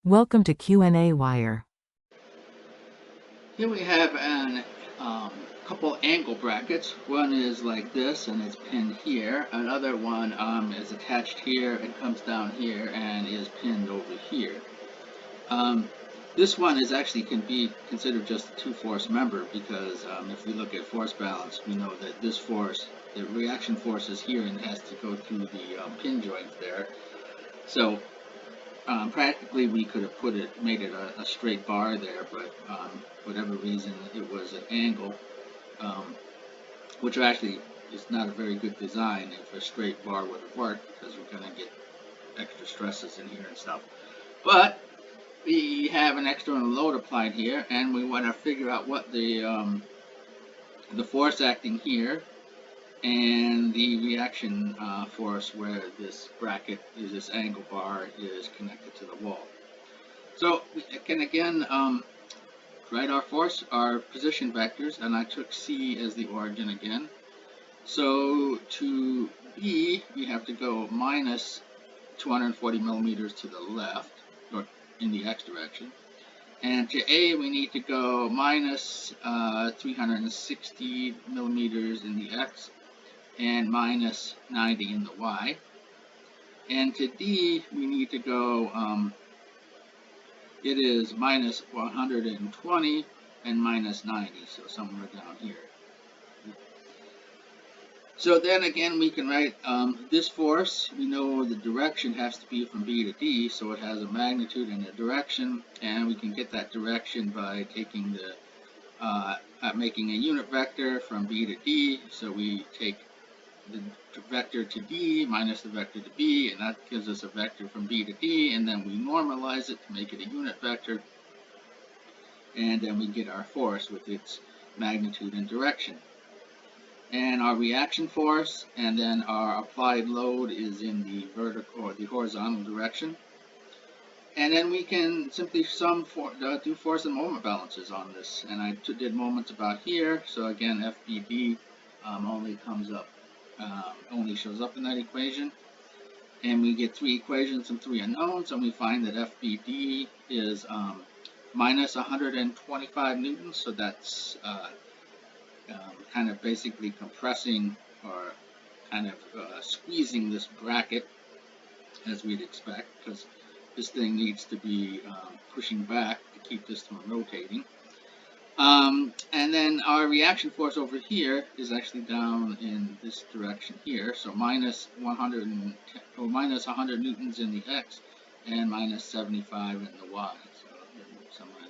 Welcome to qnawire. Here we have a couple angle brackets. One is like this and it's pinned here. Another one is attached here and comes down here and is pinned over here. This one is actually can be considered just a two-force member because if we look at force balance, we know that this force, the reaction force is here and has to go through the pin joint there. So practically we could have made it a straight bar there, but whatever reason it was an angle, which actually is not a very good design if a straight bar would have worked because we're going to get extra stresses in here and stuff. But we have an external load applied here, and we want to figure out what the force acting here and the reaction force where this bracket is this angle bar is connected to the wall. So we can again write our force, our position vectors, and I took C as the origin again. So to B, we have to go minus 240 millimeters to the left, or in the x direction. And to A, we need to go minus 360 millimeters in the x, and minus 90 in the y. And to D, we need to go, it is minus 120 and minus 90, so somewhere down here. So then again, we can write this force. We know the direction has to be from B to D, so it has a magnitude and a direction, and we can get that direction by taking making a unit vector from B to D. So we take the vector to D minus the vector to B, and that gives us a vector from B to D, and then we normalize it to make it a unit vector, and then we get our force with its magnitude and direction. And our reaction force, and then our applied load is in the vertical or the horizontal direction. And then we can simply do force and moment balances on this. And I did moments about here, so again FBD only shows up in that equation, and we get three equations and three unknowns, and we find that FBD is minus 125 newtons, so that's kind of basically compressing or kind of squeezing this bracket as we'd expect, because this thing needs to be pushing back to keep this from rotating. And then our reaction force over here is actually down in this direction here, so minus 100 newtons in the x and minus 75 in the y, so somewhere